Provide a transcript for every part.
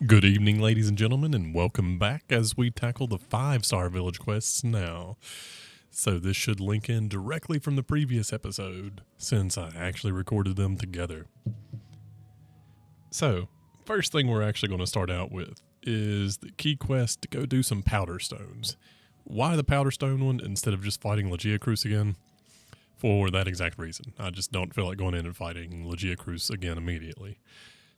Good evening, ladies and gentlemen, and welcome back as we tackle the 5-star village quests now. So this should link in directly from the previous episode, since I actually recorded them together. So, first thing we're actually going to start out with is the key quest to go do some Powderstones. Why the Powderstone one instead of just fighting Legiacruz again? For that exact reason. I just don't feel like going in and fighting Legiacruz again immediately.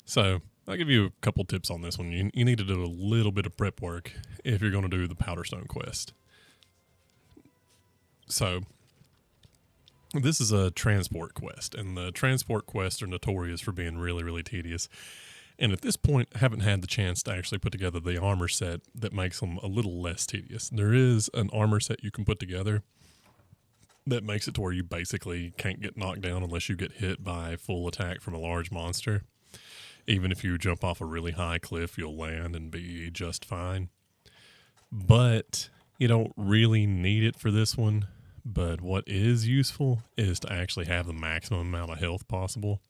So, I'll give you a couple tips on this one. You need to do a little bit of prep work if you're going to do the Powderstone quest. So, this is a transport quest, and the transport quests are notorious for being really, really tedious. And at this point, I haven't had the chance to actually put together the armor set that makes them a little less tedious. There is an armor set you can put together that makes it to where you basically can't get knocked down unless you get hit by full attack from a large monster. Even if you jump off a really high cliff, you'll land and be just fine. But you don't really need it for this one. But what is useful is to actually have the maximum amount of health possible.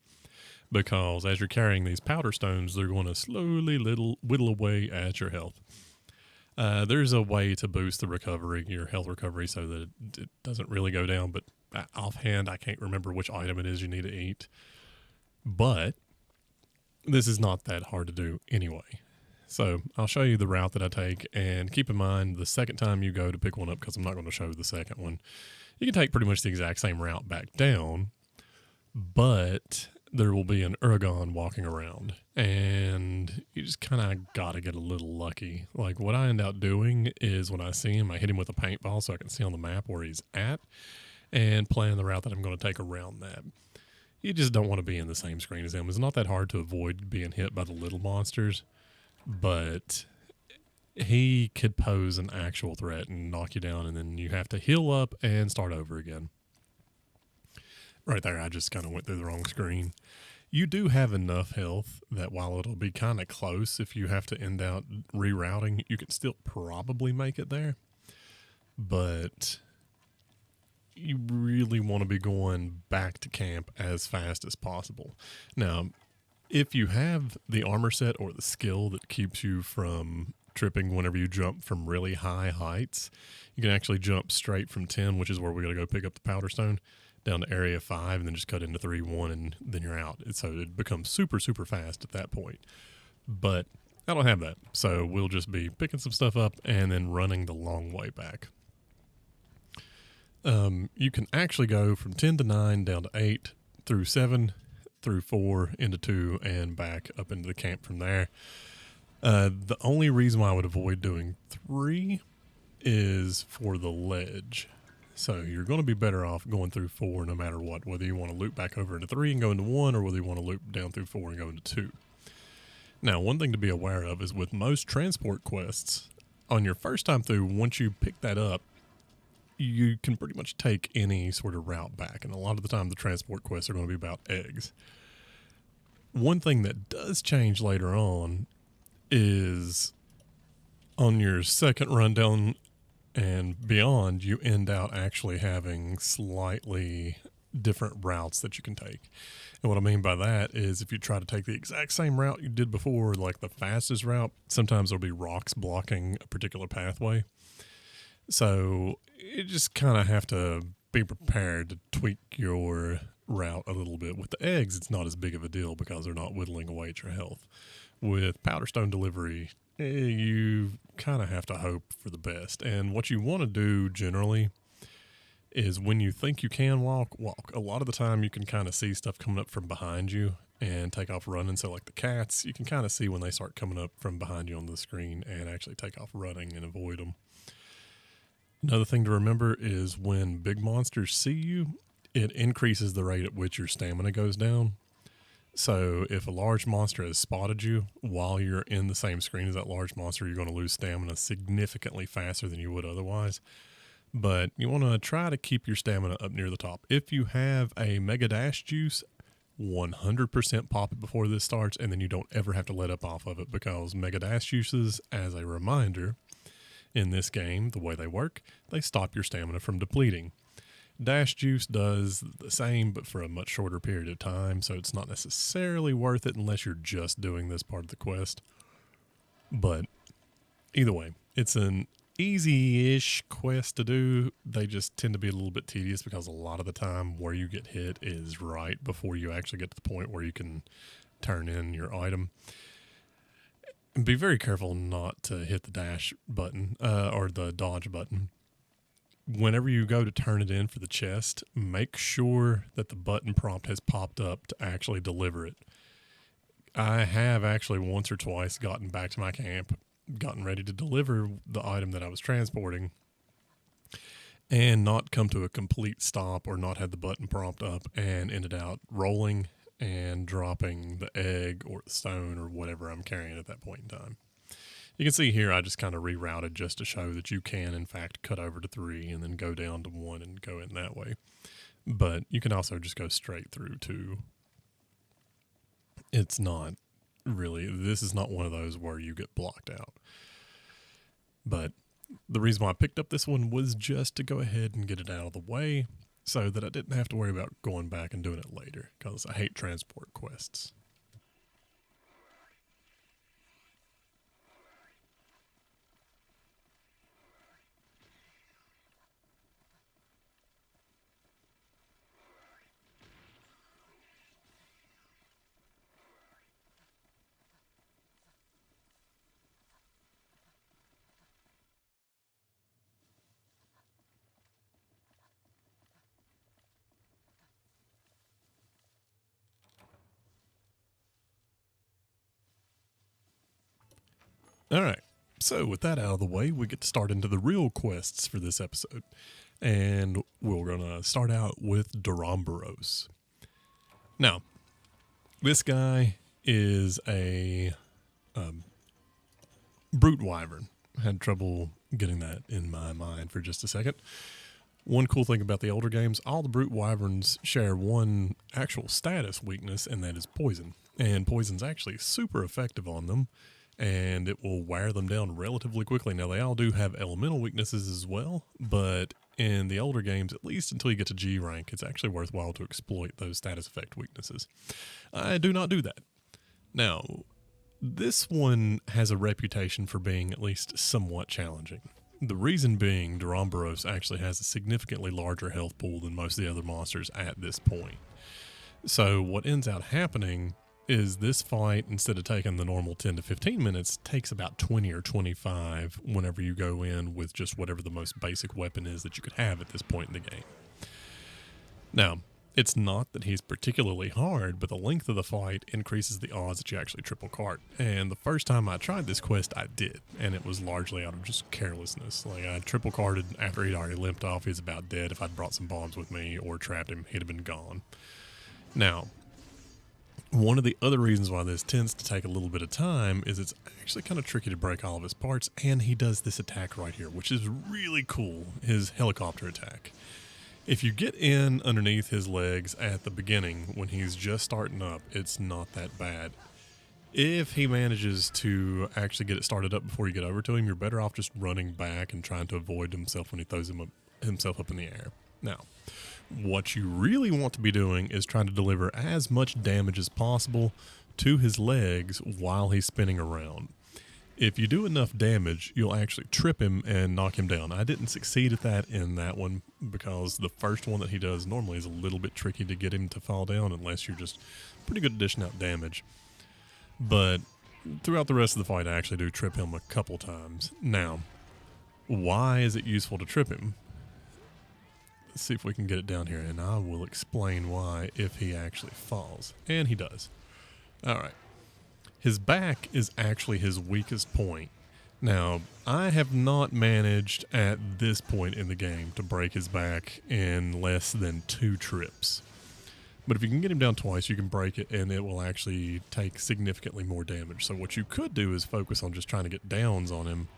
Because as you're carrying these powder stones, they're going to slowly whittle away at your health. There's a way to boost the recovery, your health recovery, so that it doesn't really go down. But offhand, I can't remember which item it is you need to eat. But this is not that hard to do anyway. So I'll show you the route that I take, and keep in mind the second time you go to pick one up, because I'm not going to show the second one, you can take pretty much the exact same route back down, but there will be an Uragaan walking around, and you just kind of got to get a little lucky. Like what I end up doing is when I see him, I hit him with a paintball so I can see on the map where he's at, and plan the route that I'm going to take around that. You just don't want to be in the same screen as him. It's not that hard to avoid being hit by the little monsters, but he could pose an actual threat and knock you down, and then you have to heal up and start over again. Right there, I just kind of went through the wrong screen. You do have enough health that while it'll be kind of close, if you have to end out rerouting, you can still probably make it there. But you really want to be going back to camp as fast as possible. Now, if you have the armor set or the skill that keeps you from tripping whenever you jump from really high heights, you can actually jump straight from 10, which is where we're going to go pick up the Powderstone, down to area 5, and then just cut into 3-1, and then you're out. So it becomes super, super fast at that point. But I don't have that, so we'll just be picking some stuff up and then running the long way back. You can actually go from 10 to 9 down to 8 through 7 through 4 into 2 and back up into the camp from there. The only reason why I would avoid doing 3 is for the ledge. So you're going to be better off going through 4 no matter what, whether you want to loop back over into 3 and go into 1, or whether you want to loop down through 4 and go into 2. Now, one thing to be aware of is with most transport quests, on your first time through, once you pick that up, you can pretty much take any sort of route back. And a lot of the time, the transport quests are going to be about eggs. One thing that does change later on is on your second rundown and beyond, you end out actually having slightly different routes that you can take. And what I mean by that is if you try to take the exact same route you did before, like the fastest route, sometimes there'll be rocks blocking a particular pathway. So you just kind of have to be prepared to tweak your route a little bit. With the eggs, it's not as big of a deal because they're not whittling away at your health. With Powderstone Delivery, you kind of have to hope for the best. And what you want to do generally is when you think you can walk. A lot of the time you can kind of see stuff coming up from behind you and take off running. So like the cats, you can kind of see when they start coming up from behind you on the screen and actually take off running and avoid them. Another thing to remember is when big monsters see you, it increases the rate at which your stamina goes down. So if a large monster has spotted you while you're in the same screen as that large monster, you're going to lose stamina significantly faster than you would otherwise. But you want to try to keep your stamina up near the top. If you have a Mega Dash juice, 100% pop it before this starts, and then you don't ever have to let up off of it, because Mega Dash juices, as a reminder, in this game, the way they work, they stop your stamina from depleting. Dash juice does the same, but for a much shorter period of time, so it's not necessarily worth it unless you're just doing this part of the quest. But either way, it's an easy-ish quest to do. They just tend to be a little bit tedious because a lot of the time where you get hit is right before you actually get to the point where you can turn in your item. And be very careful not to hit the dash button or the dodge button. Whenever you go to turn it in for the chest, make sure that the button prompt has popped up to actually deliver it. I have actually once or twice gotten back to my camp, gotten ready to deliver the item that I was transporting, and not come to a complete stop or not had the button prompt up and ended out rolling and dropping the egg or the stone or whatever I'm carrying at that point in time. You can see here I just kind of rerouted just to show that you can in fact cut over to 3 and then go down to 1 and go in that way. But you can also just go straight through too. It's not really, this is not one of those where you get blocked out. But the reason why I picked up this one was just to go ahead and get it out of the way so that I didn't have to worry about going back and doing it later, because I hate transport quests. All right, so with that out of the way, we get to start into the real quests for this episode. And we're going to start out with Duramboros. Now, this guy is a brute wyvern. Had trouble getting that in my mind for just a second. One cool thing about the older games, all the brute wyverns share one actual status weakness, and that is poison. And poison's actually super effective on them, and it will wear them down relatively quickly. Now, they all do have elemental weaknesses as well, but in the older games, at least until you get to G rank, it's actually worthwhile to exploit those status effect weaknesses. I do not do that. Now, this one has a reputation for being at least somewhat challenging. The reason being, Duramboros actually has a significantly larger health pool than most of the other monsters at this point. So what ends up happening is this fight, instead of taking the normal 10 to 15 minutes, takes about 20 or 25 whenever you go in with just whatever the most basic weapon is that you could have at this point in the game. Now, it's not that he's particularly hard, but the length of the fight increases the odds that you actually triple cart. And the first time I tried this quest, I did, and it was largely out of just carelessness. Like, I triple carted after he'd already limped off. He was about dead. If I'd brought some bombs with me or trapped him, he'd have been gone. Now, one of the other reasons why this tends to take a little bit of time is it's actually kind of tricky to break all of his parts, and he does this attack right here, which is really cool, his helicopter attack. If you get in underneath his legs at the beginning when he's just starting up, it's not that bad. If he manages to actually get it started up before you get over to him, you're better off just running back and trying to avoid himself when he throws himself up in the air. Now, what you really want to be doing is trying to deliver as much damage as possible to his legs while he's spinning around. If you do enough damage, you'll actually trip him and knock him down. I didn't succeed at that in that one because the first one that he does normally is a little bit tricky to get him to fall down unless you're just pretty good at dishing out damage. But throughout the rest of the fight, I actually do trip him a couple times. Now, why is it useful to trip him? Let's see if we can get it down here, and I will explain why if he actually falls. And he does. All right. His back is actually his weakest point. Now, I have not managed at this point in the game to break his back in less than 2 trips. But if you can get him down twice, you can break it, and it will actually take significantly more damage. So what you could do is focus on just trying to get downs on him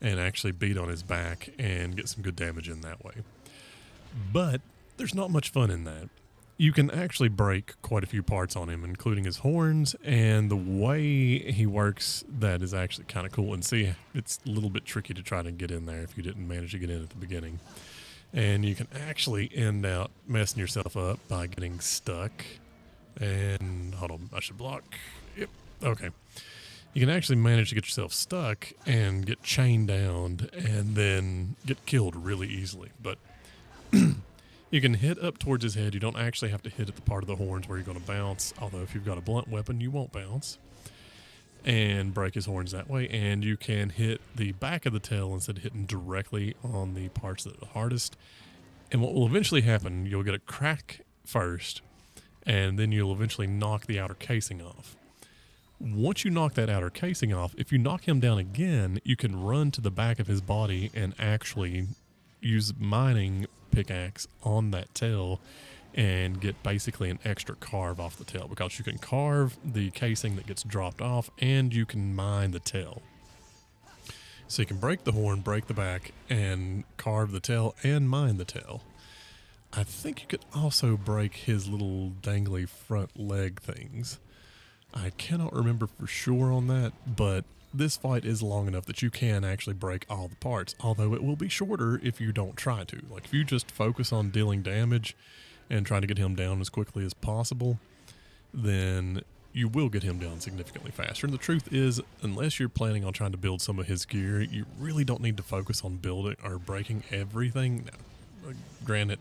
and actually beat on his back and get some good damage in that way. But there's not much fun in that. You can actually break quite a few parts on him, including his horns, and the way he works, that is actually kind of cool. And see, it's a little bit tricky to try to get in there if you didn't manage to get in at the beginning. And you can actually end out messing yourself up by getting stuck. And hold on, I should block. Yep, okay. you can actually manage to get yourself stuck and get chained down and then get killed really easily. But you can hit up towards his head. You don't actually have to hit at the part of the horns where you're going to bounce, although if you've got a blunt weapon, you won't bounce, and break his horns that way. And you can hit the back of the tail instead of hitting directly on the parts that are the hardest. And what will eventually happen, you'll get a crack first, and then you'll eventually knock the outer casing off. Once you knock that outer casing off, if you knock him down again, you can run to the back of his body and actually use mining pickaxe on that tail and get basically an extra carve off the tail, because you can carve the casing that gets dropped off and you can mine the tail. So you can break the horn, break the back, and carve the tail and mine the tail. I think you could also break his little dangly front leg things. I cannot remember for sure on that, but this fight is long enough that you can actually break all the parts, although it will be shorter if you don't try to. Like, if you just focus on dealing damage and trying to get him down as quickly as possible, then you will get him down significantly faster. And the truth is, unless you're planning on trying to build some of his gear, you really don't need to focus on building or breaking everything. Now, granted,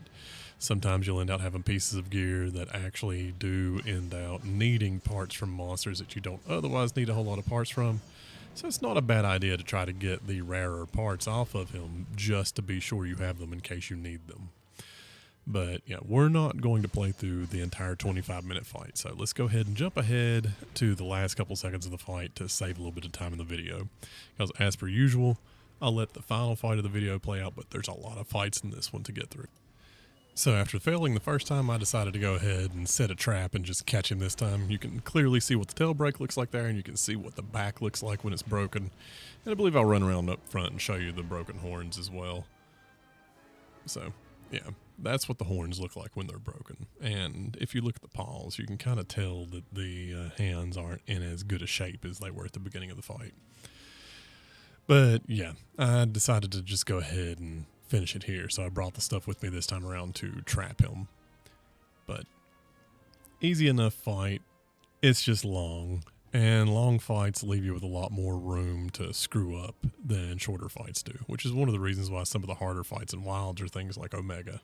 sometimes you'll end up having pieces of gear that actually do end out needing parts from monsters that you don't otherwise need a whole lot of parts from. So it's not a bad idea to try to get the rarer parts off of him just to be sure you have them in case you need them. But yeah, we're not going to play through the entire 25-minute fight. So let's go ahead and jump ahead to the last couple seconds of the fight to save a little bit of time in the video. Because as per usual, I'll let the final fight of the video play out, but there's a lot of fights in this one to get through. So after failing the first time, I decided to go ahead and set a trap and just catch him this time. You can clearly see what the tail break looks like there, and you can see what the back looks like when it's broken. And I believe I'll run around up front and show you the broken horns as well. So, yeah, that's what the horns look like when they're broken. And if you look at the paws, you can kind of tell that the hands aren't in as good a shape as they were at the beginning of the fight. But, yeah, I decided to just go ahead and finish it here, so I brought the stuff with me this time around to trap him. But easy enough fight. It's just long, and long fights leave you with a lot more room to screw up than shorter fights do, which is one of the reasons why some of the harder fights in Wilds are things like Omega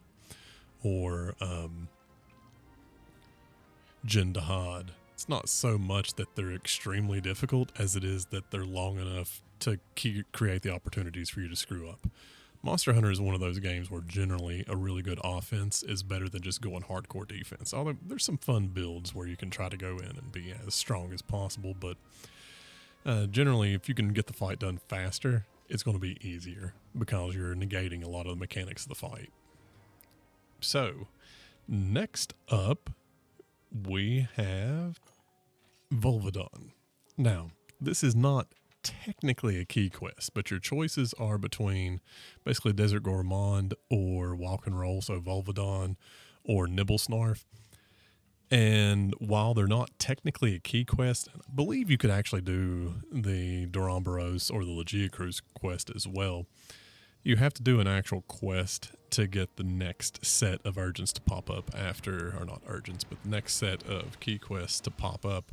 or Jindahad. It's not so much that they're extremely difficult as it is that they're long enough to create the opportunities for you to screw up. Monster Hunter is one of those games where generally a really good offense is better than just going hardcore defense. Although there's some fun builds where you can try to go in and be as strong as possible, but generally if you can get the fight done faster, it's going to be easier because you're negating a lot of the mechanics of the fight. So, next up, we have Volvidon. Now, this is not technically a key quest, but your choices are between basically Desert Gourmand or Walk and Roll, so Volvidon or Nibblesnarf. And while they're not technically a key quest, I believe you could actually do the Duramboros or the Legia Cruise quest as well. You have to do an actual quest to get the next set of urgents to pop up after, or not urgents, but the next set of key quests to pop up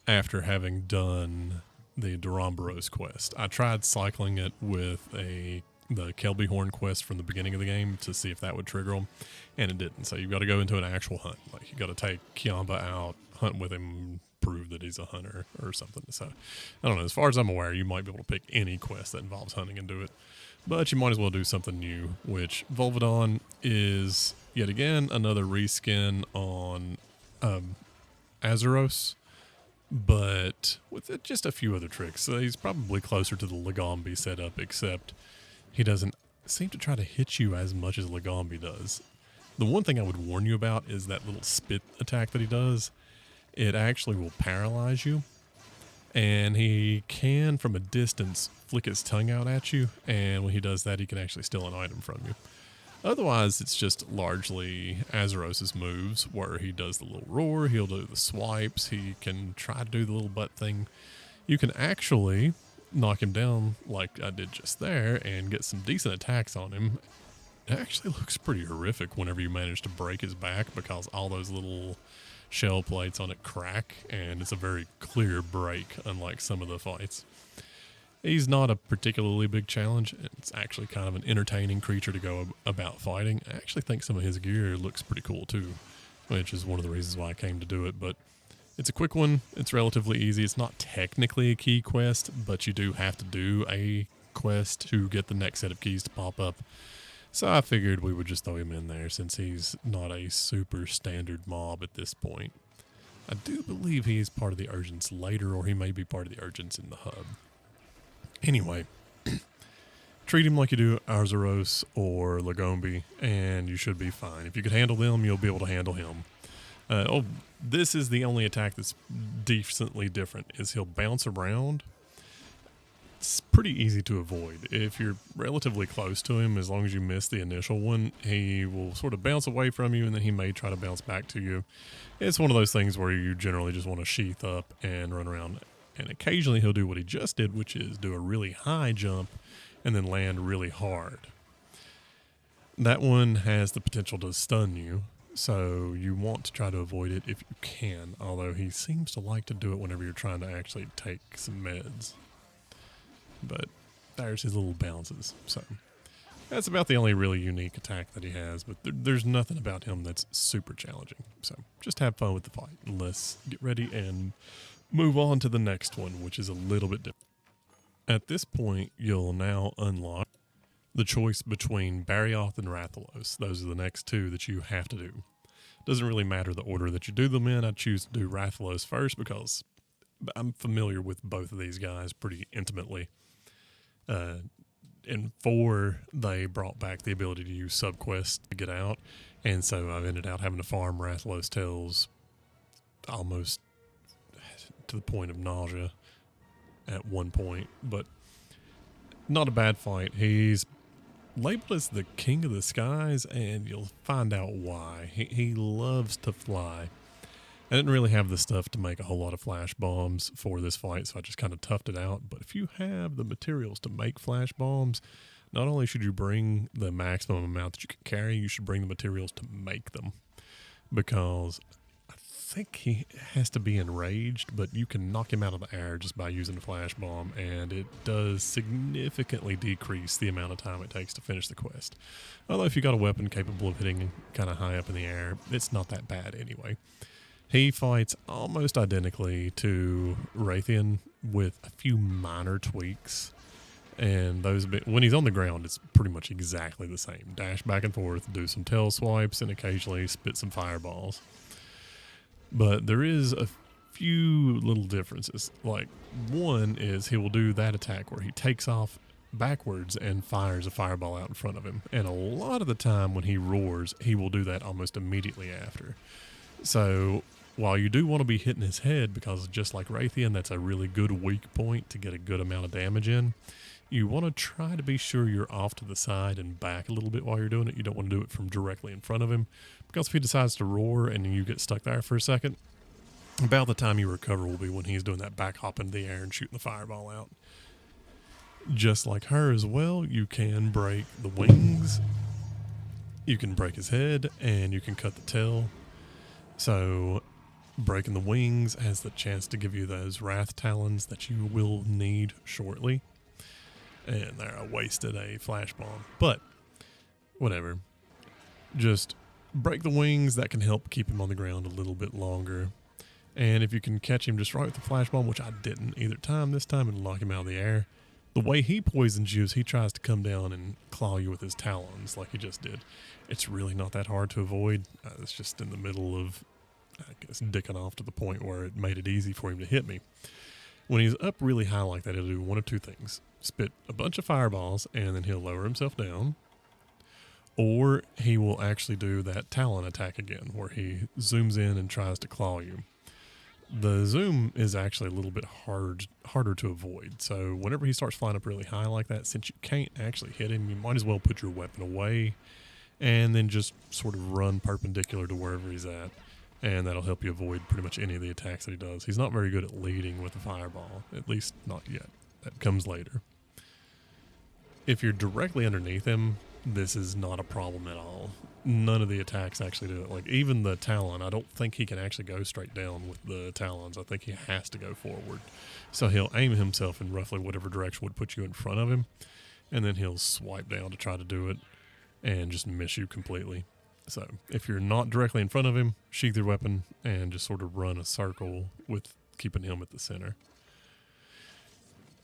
after having done the Duramboros quest. I tried cycling it with the Kelby Horn quest from the beginning of the game to see if that would trigger them, and it didn't. So you've got to go into an actual hunt. Like, you got to take Kiamba out, hunt with him, prove that he's a hunter or something. So I don't know. As far as I'm aware, you might be able to pick any quest that involves hunting and do it, but you might as well do something new, which Volvidon is yet again another reskin on Azeros, but with just a few other tricks. So he's probably closer to the Legambi setup, except he doesn't seem to try to hit you as much as Legambi does. The one thing I would warn you about is that little spit attack that he does. It actually will paralyze you, and he can, from a distance, flick his tongue out at you, and when he does that, he can actually steal an item from you. Otherwise, it's just largely Azeros' moves, where he does the little roar, he'll do the swipes, he can try to do the little butt thing. You can actually knock him down like I did just there and get some decent attacks on him. It actually looks pretty horrific whenever you manage to break his back, because all those little shell plates on it crack, and it's a very clear break, unlike some of the fights. He's not a particularly big challenge. It's actually kind of an entertaining creature to go about fighting. I actually think some of his gear looks pretty cool too, which is one of the reasons why I came to do it. But it's a quick one. It's relatively easy. It's not technically a key quest, but you do have to do a quest to get the next set of keys to pop up. So I figured we would just throw him in there since he's not a super standard mob at this point. I do believe he's part of the urgents later, or he may be part of the urgents in the hub. Anyway, treat him like you do Arzuros or Lagombi, and you should be fine. If you could handle them, you'll be able to handle him. This is the only attack that's decently different, is he'll bounce around. It's pretty easy to avoid. If you're relatively close to him, as long as you miss the initial one, he will sort of bounce away from you, and then he may try to bounce back to you. It's one of those things where you generally just want to sheath up and run around. And occasionally he'll do what he just did, which is do a really high jump and then land really hard. That one has the potential to stun you, so you want to try to avoid it if you can, although he seems to like to do it whenever you're trying to actually take some meds. But there's his little bounces. So that's about the only really unique attack that he has, but there's nothing about him that's super challenging. So just have fun with the fight. Let's get ready and move on to the next one, which is a little bit different. At this point, you'll now unlock the choice between Barioth and Rathalos. Those are the next two that you have to do. Doesn't really matter the order that you do them in. I choose to do Rathalos first because I'm familiar with both of these guys pretty intimately. In 4, they brought back the ability to use subquests to get out, and so I've ended up having to farm Rathalos Tales almost to the point of nausea at one point, but not a bad fight. He's labeled as the King of the Skies, and you'll find out why. He loves to fly. I didn't really have the stuff to make a whole lot of flash bombs for this fight, so I just kind of toughed it out. But if you have the materials to make flash bombs, not only should you bring the maximum amount that you can carry, you should bring the materials to make them. Because I think he has to be enraged, but you can knock him out of the air just by using a flash bomb, and it does significantly decrease the amount of time it takes to finish the quest. Although if you got a weapon capable of hitting kind of high up in the air, it's not that bad anyway. He fights almost identically to Rathian with a few minor tweaks, and those when he's on the ground, it's pretty much exactly the same. Dash back and forth, do some tail swipes, and occasionally spit some fireballs. But there is a few little differences. Like, one is he will do that attack where he takes off backwards and fires a fireball out in front of him. And a lot of the time when he roars, he will do that almost immediately after. So while you do want to be hitting his head, because just like Rathian, that's a really good weak point to get a good amount of damage in, you want to try to be sure you're off to the side and back a little bit while you're doing it. You don't want to do it from directly in front of him, because if he decides to roar and you get stuck there for a second, about the time you recover will be when he's doing that back hop into the air and shooting the fireball out. Just like her as well, you can break the wings, you can break his head, and you can cut the tail. So breaking the wings has the chance to give you those wrath talons that you will need shortly. And there, I wasted a flash bomb, but whatever. Just break the wings. That can help keep him on the ground a little bit longer. And if you can catch him just right with the flash bomb, which I didn't either time this time, and knock him out of the air, the way he poisons you is he tries to come down and claw you with his talons like he just did. It's really not that hard to avoid. It's just in the middle of, I guess, dicking off to the point where it made it easy for him to hit me. When he's up really high like that, he'll do one of two things. Spit a bunch of fireballs, and then he'll lower himself down. Or he will actually do that talon attack again, where he zooms in and tries to claw you. The zoom is actually a little bit harder to avoid. So whenever he starts flying up really high like that, since you can't actually hit him, you might as well put your weapon away and then just sort of run perpendicular to wherever he's at. And that'll help you avoid pretty much any of the attacks that he does. He's not very good at leading with a fireball, at least not yet. That comes later. If you're directly underneath him, this is not a problem at all. none of the attacks actually do it. Like, even the Talon, I don't think he can actually go straight down with the Talons. I think he has to go forward. So he'll aim himself in roughly whatever direction would put you in front of him, and then he'll swipe down to try to do it and just miss you completely. So if you're not directly in front of him, sheath your weapon and just sort of run a circle with keeping him at the center.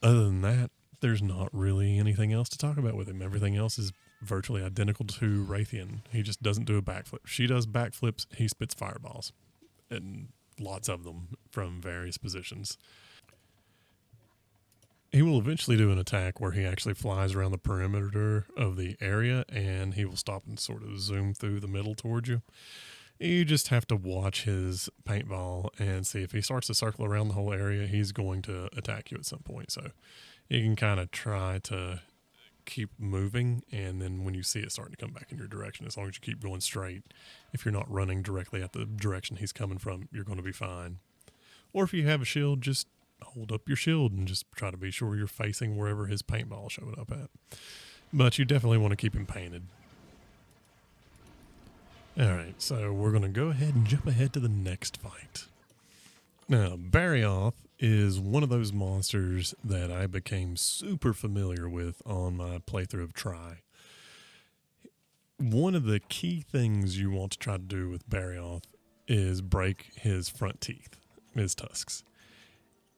Other than that, there's not really anything else to talk about with him. Everything else is virtually identical to Raytheon. He just doesn't do a backflip. She does backflips, he spits fireballs, and lots of them from various positions. He will eventually do an attack where he actually flies around the perimeter of the area, and he will stop and sort of zoom through the middle towards you. You just have to watch his paintball and see if he starts to circle around the whole area, he's going to attack you at some point. So you can kind of try to keep moving, and then when you see it starting to come back in your direction, as long as you keep going straight, if you're not running directly at the direction he's coming from, you're going to be fine. Or if you have a shield, just hold up your shield and just try to be sure you're facing wherever his paintball is showing up at. But you definitely want to keep him painted. Alright, so we're going to go ahead and jump ahead to the next fight. Now, Barioth is one of those monsters that I became super familiar with on my playthrough of Try. One of the key things you want to try to do with Barioth is break his front teeth, his tusks.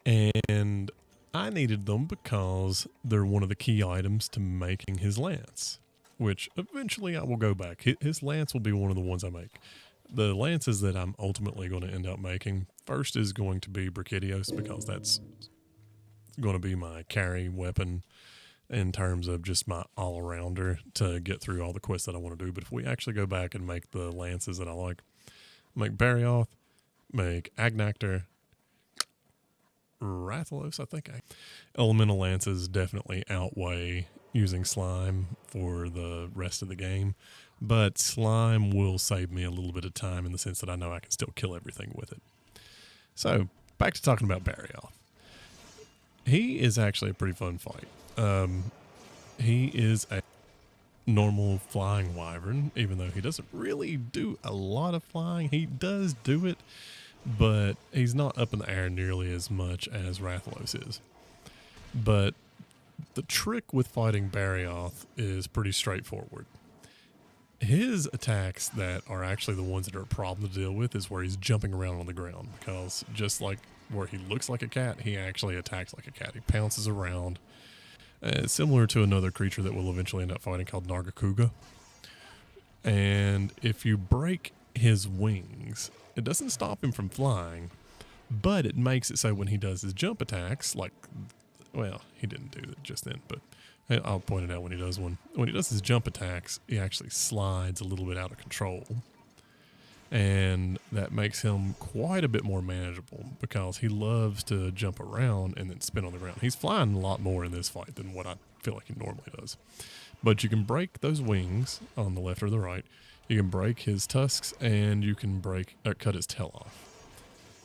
And I needed them because they're one of the key items to making his lance, which eventually I will go back. His lance will be one of the ones I make. The lances that I'm ultimately going to end up making, first is going to be Ceadeus, because that's going to be my carry weapon in terms of just my all-arounder to get through all the quests that I want to do. But if we actually go back and make the lances that I like, make Barioth, make Agnactor, Rathalos, I think. Elemental lances definitely outweigh using slime for the rest of the game, but slime will save me a little bit of time in the sense that I know I can still kill everything with it. So, back to talking about Barioth. He is actually a pretty fun fight. He is a normal flying wyvern, even though he doesn't really do a lot of flying. He does do it, but he's not up in the air nearly as much as Rathalos is. But the trick with fighting Barioth is pretty straightforward. His attacks that are actually the ones that are a problem to deal with is where he's jumping around on the ground, because just like where he looks like a cat, he actually attacks like a cat. He pounces around. Similar to another creature that we'll eventually end up fighting called Nargacuga. And if you break his wings, it doesn't stop him from flying, but it makes it so when he does his jump attacks, like, well, he didn't do it just then, but I'll point it out when he does one. When he does his jump attacks, he actually slides a little bit out of control. And that makes him quite a bit more manageable, because he loves to jump around and then spin on the ground. He's flying a lot more in this fight than what I feel like he normally does. But you can break those wings on the left or the right. You can break his tusks, and you can cut his tail off.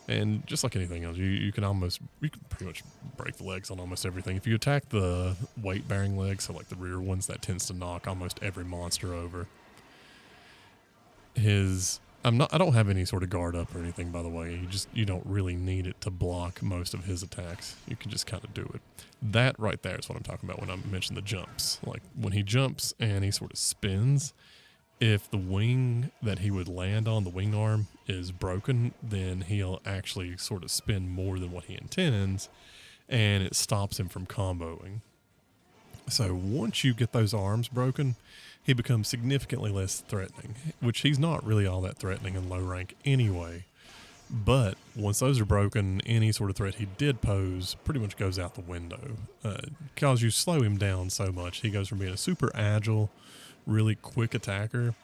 And just like anything else, you can pretty much break the legs on almost everything. If you attack the weight-bearing legs, so like the rear ones, that tends to knock almost every monster over. I don't have any sort of guard up or anything, by the way. You don't really need it to block most of his attacks. You can just kind of do it. That right there is what I'm talking about when I mention the jumps. Like when he jumps and he sort of spins, if the wing that he would land on, the wing arm, is broken, then he'll actually sort of spin more than what he intends, and it stops him from comboing. So once you get those arms broken, he becomes significantly less threatening, which he's not really all that threatening in low rank anyway. But once those are broken, any sort of threat he did pose pretty much goes out the window. Because you slow him down so much, he goes from being a super agile, really quick attacker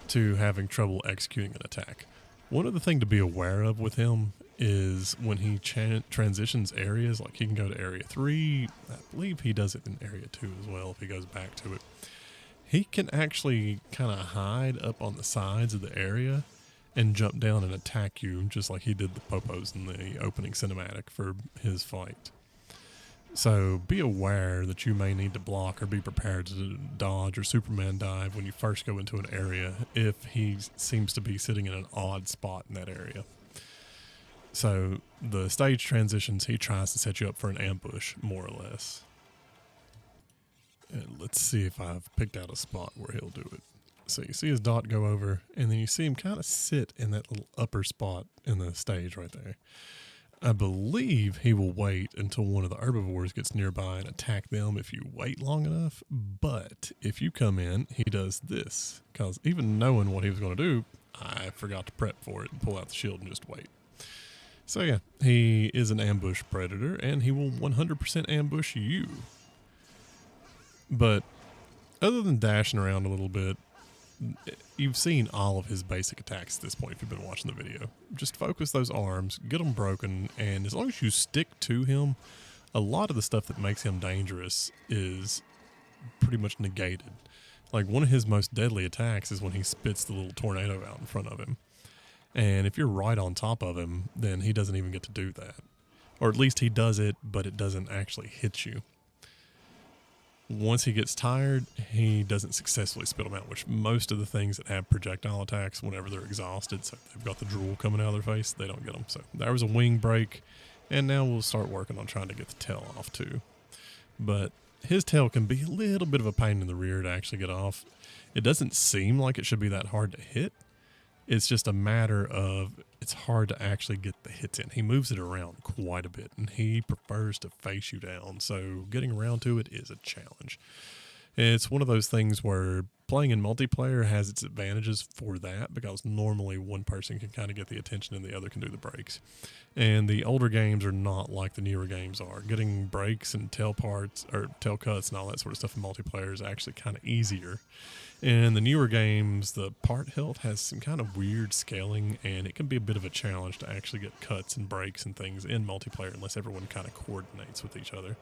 to having trouble executing an attack. One other thing to be aware of with him is when he transitions areas, like he can go to area 3, I believe he does it in area 2 as well if he goes back to it. He can actually kind of hide up on the sides of the area and jump down and attack you, just like he did the Popos in the opening cinematic for his fight. So be aware that you may need to block or be prepared to dodge or Superman dive when you first go into an area if he seems to be sitting in an odd spot in that area. So the stage transitions, he tries to set you up for an ambush, more or less. And let's see if I've picked out a spot where he'll do it. So you see his dot go over, and then you see him kind of sit in that little upper spot in the stage right there. I believe he will wait until one of the herbivores gets nearby and attack them if you wait long enough. But if you come in, he does this. Because even knowing what he was going to do, I forgot to prep for it and pull out the shield and just wait. So yeah, he is an ambush predator, and he will 100% ambush you. But other than dashing around a little bit, you've seen all of his basic attacks at this point if you've been watching the video. Just focus those arms, get them broken, and as long as you stick to him, a lot of the stuff that makes him dangerous is pretty much negated. Like one of his most deadly attacks is when he spits the little tornado out in front of him. And if you're right on top of him, then he doesn't even get to do that. Or at least he does it, but it doesn't actually hit you. Once he gets tired, he doesn't successfully spit them out, which most of the things that have projectile attacks, whenever they're exhausted, so they've got the drool coming out of their face, they don't get them. So there was a wing break, and now we'll start working on trying to get the tail off too. But his tail can be a little bit of a pain in the rear to actually get off. It doesn't seem like it should be that hard to hit. It's just a matter of it's hard to actually get the hits in. He moves it around quite a bit, and he prefers to face you down, so getting around to it is a challenge. It's one of those things where playing in multiplayer has its advantages for that, because normally one person can kind of get the attention and the other can do the breaks. And the older games are not like the newer games are. Getting breaks and tail parts, or tail cuts and all that sort of stuff in multiplayer is actually kind of easier. In the newer games, the part health has some kind of weird scaling, and it can be a bit of a challenge to actually get cuts and breaks and things in multiplayer unless everyone kind of coordinates with each other.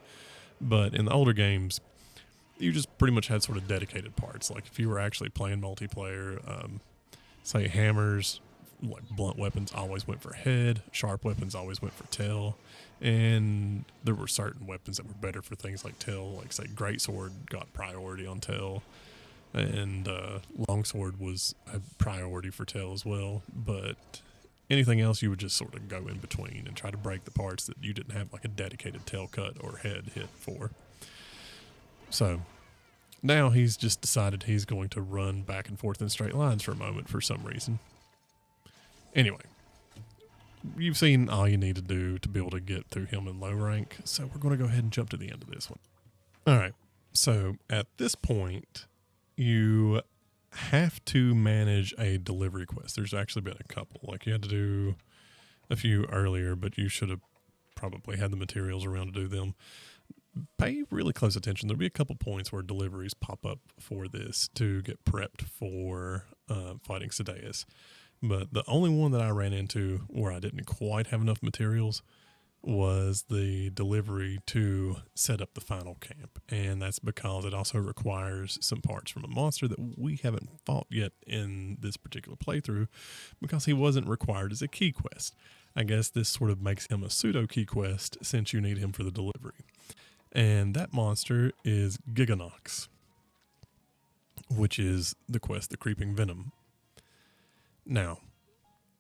But in the older games, you just pretty much had sort of dedicated parts. Like if you were actually playing multiplayer, say hammers, like blunt weapons always went for head, sharp weapons always went for tail, and there were certain weapons that were better for things like tail, like say greatsword got priority on tail. And longsword was a priority for tail as well, but anything else you would just sort of go in between and try to break the parts that you didn't have like a dedicated tail cut or head hit for. So now he's just decided he's going to run back and forth in straight lines for a moment for some reason. Anyway, you've seen all you need to do to be able to get through him in low rank, so we're going to go ahead and jump to the end of this one. All right, so at this point, you have to manage a delivery quest. There's actually been a couple. Like you had to do a few earlier, but you should have probably had the materials around to do them. Pay really close attention. There'll be a couple points where deliveries pop up for this to get prepped for fighting Ceadeus. But the only one that I ran into where I didn't quite have enough materials was the delivery to set up the final camp, and that's because it also requires some parts from a monster that we haven't fought yet in this particular playthrough because he wasn't required as a key quest. I guess this sort of makes him a pseudo key quest since you need him for the delivery. And that monster is Gigginox, which is the quest, the Creeping Venom. Now,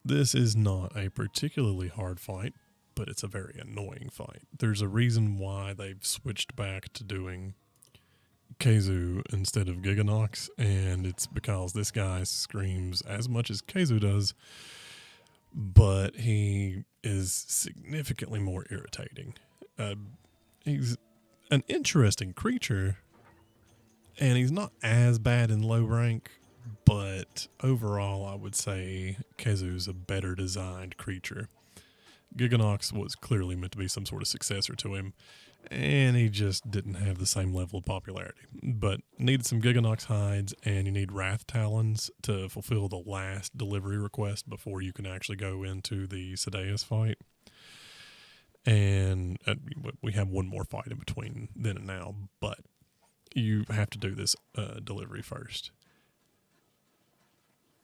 this is not a particularly hard fight, but it's a very annoying fight. There's a reason why they've switched back to doing Khezu instead of Gigginox, and it's because this guy screams as much as Khezu does, but he is significantly more irritating. He's an interesting creature, and he's not as bad in low rank, but overall I would say Khezu's a better designed creature. Gigginox was clearly meant to be some sort of successor to him, and he just didn't have the same level of popularity. But needed some Gigginox hides, and you need Wrath Talons to fulfill the last delivery request before you can actually go into the Ceadeus fight. And we have one more fight in between then and now, but you have to do this delivery first.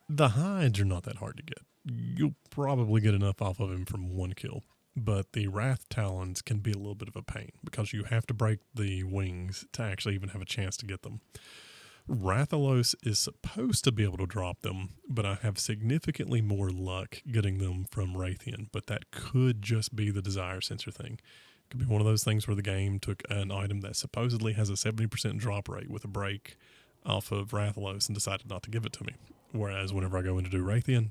The hides are not that hard to get. You'll probably get enough off of him from one kill. but the Wrath Talons can be a little bit of a pain because you have to break the wings to actually even have a chance to get them. Rathalos is supposed to be able to drop them, but I have significantly more luck getting them from Raytheon, but that could just be the desire sensor thing. It could be one of those things where the game took an item that supposedly has a 70% drop rate with a break off of Rathalos and decided not to give it to me. Whereas whenever I go in to do Raytheon,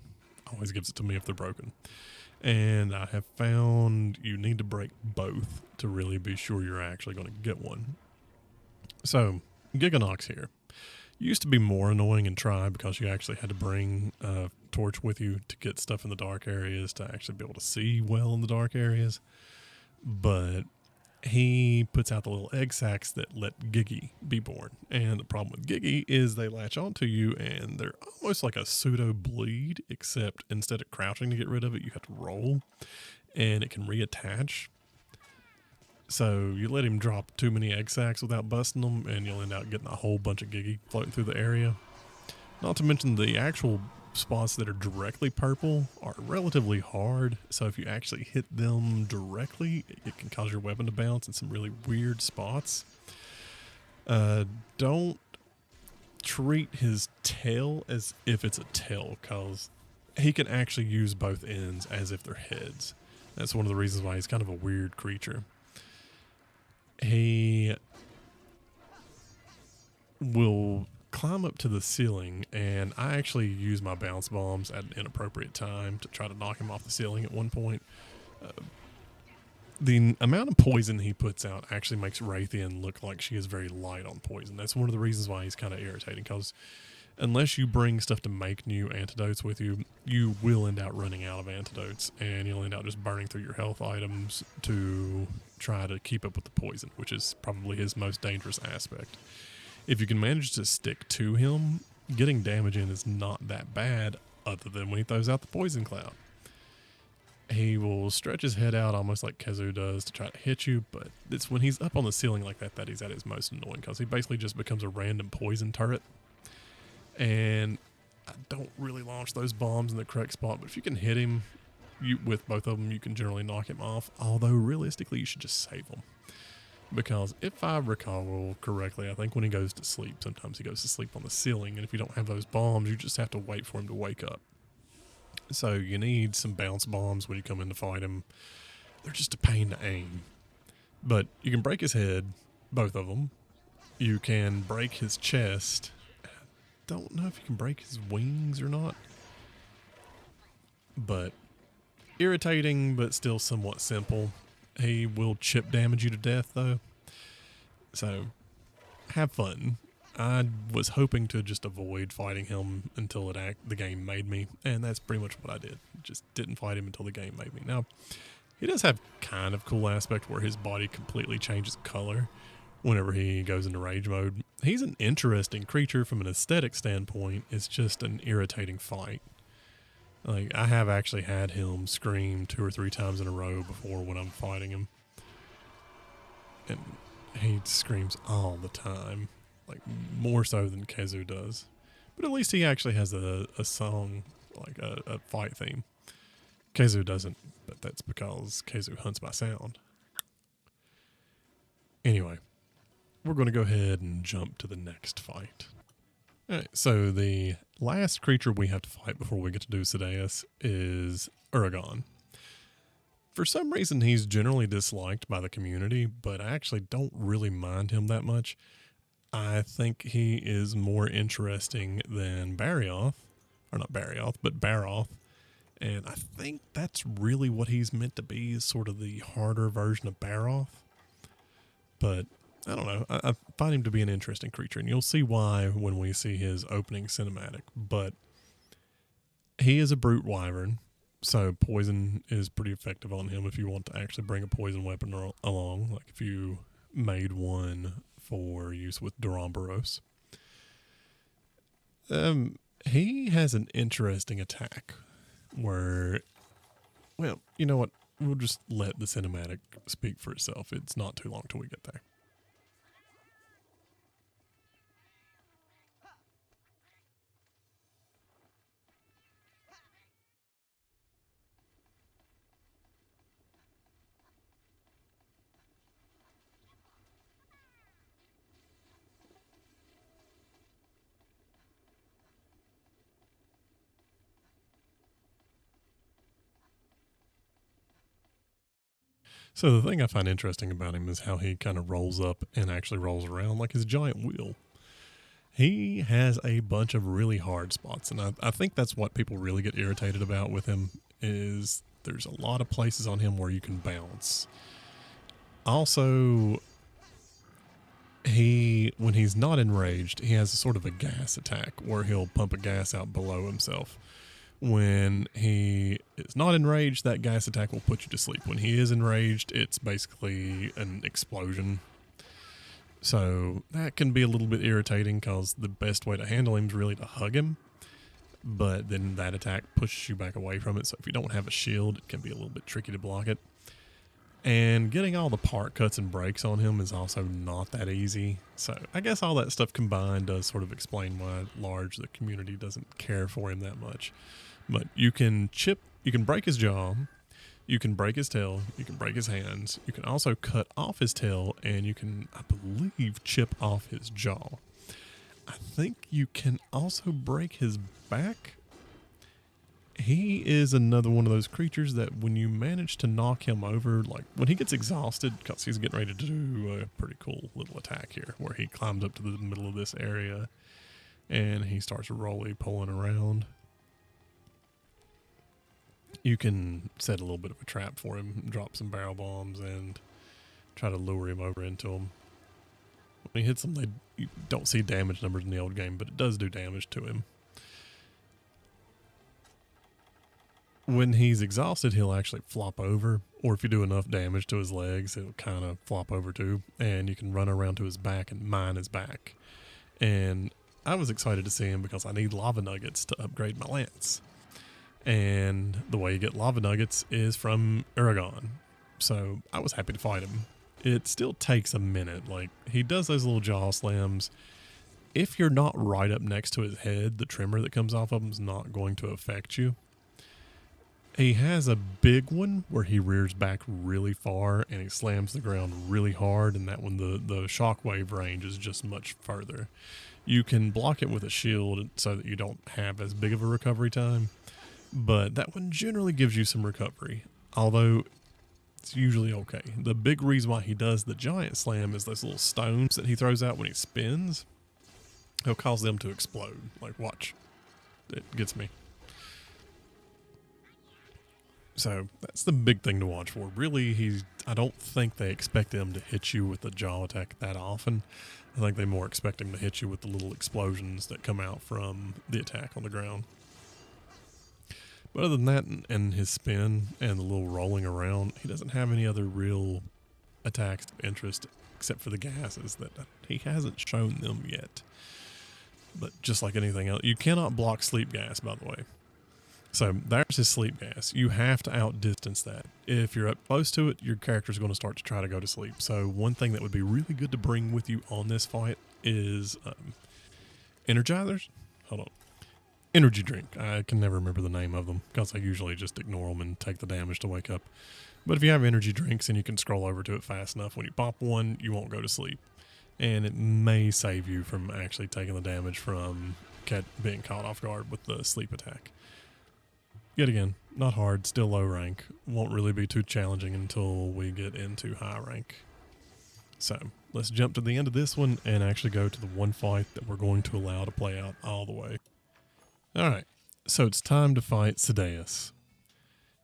always gives it to me if they're broken. And I have found you need to break both to really be sure you're actually going to get one. So, Gigginox here. Used to be more annoying in Try because you actually had to bring a torch with you to get stuff in the dark areas to actually be able to see well in the dark areas. But he puts out the little egg sacs that let Giggy be born. And the problem with Giggy is they latch onto you and they're almost like a pseudo bleed, except instead of crouching to get rid of it, you have to roll and it can reattach. So you let him drop too many egg sacs without busting them and you'll end up getting a whole bunch of Giggy floating through the area. Not to mention the actual spots that are directly purple are relatively hard, so if you actually hit them directly, it can cause your weapon to bounce in some really weird spots. Don't treat his tail as if it's a tail, because he can actually use both ends as if they're heads. That's one of the reasons why he's kind of a weird creature. He will climb up to the ceiling, and I actually use my bounce bombs at an inappropriate time to try to knock him off the ceiling at one point. The amount of poison he puts out actually makes Raytheon look like she is very light on poison. That's one of the reasons why he's kind of irritating, because unless you bring stuff to make new antidotes with you, you will end up running out of antidotes, and you'll end up just burning through your health items to try to keep up with the poison, which is probably his most dangerous aspect. If you can manage to stick to him, getting damage in is not that bad, other than when he throws out the poison cloud. He will stretch his head out almost like Khezu does to try to hit you, but it's when he's up on the ceiling like that that he's at his most annoying, because he basically just becomes a random poison turret. And I don't really launch those bombs in the correct spot, but if you can hit him with both of them, you can generally knock him off, although realistically you should just save him. Because if I recall correctly, I think when he goes to sleep, sometimes he goes to sleep on the ceiling, and if you don't have those bombs, you just have to wait for him to wake up. So you need some bounce bombs when you come in to fight him. They're just a pain to aim. But you can break his head, both of them. You can break his chest. I don't know if you can break his wings or not. But irritating, but still somewhat simple. He will chip damage you to death, though. So, have fun. I was hoping to just avoid fighting him until the game made me, and that's pretty much what I did. Just didn't fight him until the game made me. Now, he does have kind of cool aspect where his body completely changes color whenever he goes into rage mode. He's an interesting creature from an aesthetic standpoint. It's just an irritating fight. Like, I have actually had him scream 2 or 3 times in a row before when I'm fighting him. And he screams all the time. Like, more so than Khezu does. But at least he actually has a song, like a fight theme. Khezu doesn't, but that's because Khezu hunts by sound. Anyway, we're going to go ahead and jump to the next fight. Alright, so the last creature we have to fight before we get to do Ceadeus is Uragaan. For some reason, he's generally disliked by the community, but I actually don't really mind him that much. I think he is more interesting than Barioth, or not Barioth, but Barioth, and I think that's really what he's meant to be, is sort of the harder version of Barioth. But I don't know. I find him to be an interesting creature, and you'll see why when we see his opening cinematic. But he is a brute wyvern, so poison is pretty effective on him if you want to actually bring a poison weapon along, like if you made one for use with Duramboros. He has an interesting attack where, well, you know what? We'll just let the cinematic speak for itself. It's not too long till we get there. So the thing I find interesting about him is how he kind of rolls up and actually rolls around like his giant wheel. He has a bunch of really hard spots, and I think that's what people really get irritated about with him is there's a lot of places on him where you can bounce. Also, when he's not enraged, he has a sort of a gas attack where he'll pump a gas out below himself. When he is not enraged, that gas attack will put you to sleep. When he is enraged, it's basically an explosion. So that can be a little bit irritating because the best way to handle him is really to hug him. But then that attack pushes you back away from it. So if you don't have a shield, it can be a little bit tricky to block it. And getting all the part cuts and breaks on him is also not that easy. So I guess all that stuff combined does sort of explain why at large the community doesn't care for him that much. But you can break his jaw, you can break his tail, you can break his hands, you can also cut off his tail, and you can, I believe, chip off his jaw. I think you can also break his back. He is another one of those creatures that when you manage to knock him over, like when he gets exhausted, because he's getting ready to do a pretty cool little attack here, where he climbs up to the middle of this area and he starts pulling around. You can set a little bit of a trap for him, drop some barrel bombs, and try to lure him over into him. When he hits them, you don't see damage numbers in the old game, but it does do damage to him. When he's exhausted, he'll actually flop over, or if you do enough damage to his legs, it'll kind of flop over too, and you can run around to his back and mine his back. And I was excited to see him because I need lava nuggets to upgrade my lance. And the way you get lava nuggets is from Uragaan. So I was happy to fight him. It still takes a minute. Like, he does those little jaw slams. If you're not right up next to his head, the tremor that comes off of him is not going to affect you. He has a big one where he rears back really far and he slams the ground really hard, and that one, the shockwave range is just much further. You can block it with a shield so that you don't have as big of a recovery time, but that one generally gives you some recovery, although it's usually okay. The big reason why he does the giant slam is those little stones that he throws out when he spins. He'll cause them to explode. Like, watch. It gets me. So that's the big thing to watch for. Really, I don't think they expect him to hit you with the jaw attack that often. I think they more expect him to hit you with the little explosions that come out from the attack on the ground. But other than that, and his spin and the little rolling around, he doesn't have any other real attacks of interest except for the gases that he hasn't shown them yet. But just like anything else, you cannot block sleep gas, by the way. So there's his sleep gas. You have to outdistance that. If you're up close to it, your character's going to start to try to go to sleep. So one thing that would be really good to bring with you on this fight is energizers. Hold on. Energy drink. I can never remember the name of them because I usually just ignore them and take the damage to wake up. But if you have energy drinks and you can scroll over to it fast enough, when you pop one, you won't go to sleep. And it may save you from actually taking the damage from being caught off guard with the sleep attack. Yet again, not hard, still low rank. Won't really be too challenging until we get into high rank. So let's jump to the end of this one and actually go to the one fight that we're going to allow to play out all the way. Alright, so it's time to fight Ceadeus.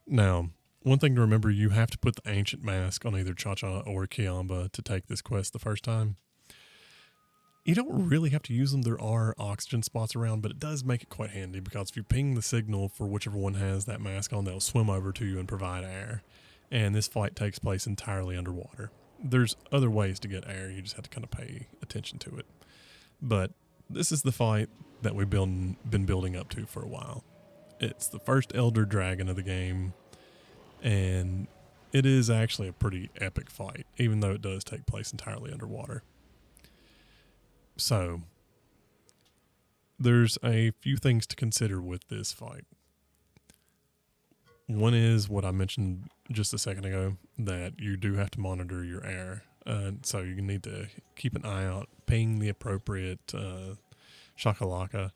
Now, one thing to remember, you have to put the Ancient Mask on either Cha-Cha or Kiamba to take this quest the first time. You don't really have to use them. There are oxygen spots around, but it does make it quite handy because if you ping the signal for whichever one has that mask on, they'll swim over to you and provide air. And this fight takes place entirely underwater. There's other ways to get air. You just have to kind of pay attention to it. But this is the fight that we've been building up to for a while. It's the first Elder Dragon of the game, and it is actually a pretty epic fight, even though it does take place entirely underwater. So, there's a few things to consider with this fight. One is what I mentioned just a second ago, that you do have to monitor your air. So you need to keep an eye out, ping the appropriate shakalaka,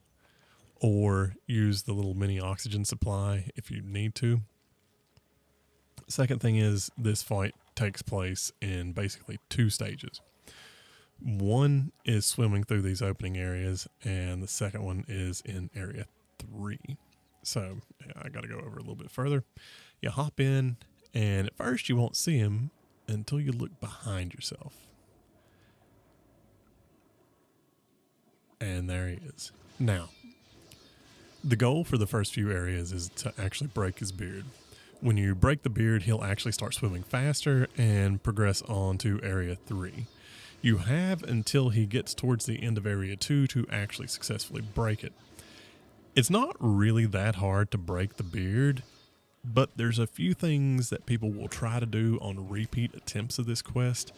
or use the little mini oxygen supply if you need to. Second thing is this fight takes place in basically 2 stages. One is swimming through these opening areas, and the second one is in area 3. So I got to go over a little bit further. You hop in, and at first you won't see him until you look behind yourself. And there he is. Now, the goal for the first few areas is to actually break his beard. When you break the beard, he'll actually start swimming faster and progress on to area 3. You have until he gets towards the end of area 2 to actually successfully break it. It's not really that hard to break the beard, but there's a few things that people will try to do on repeat attempts of this quest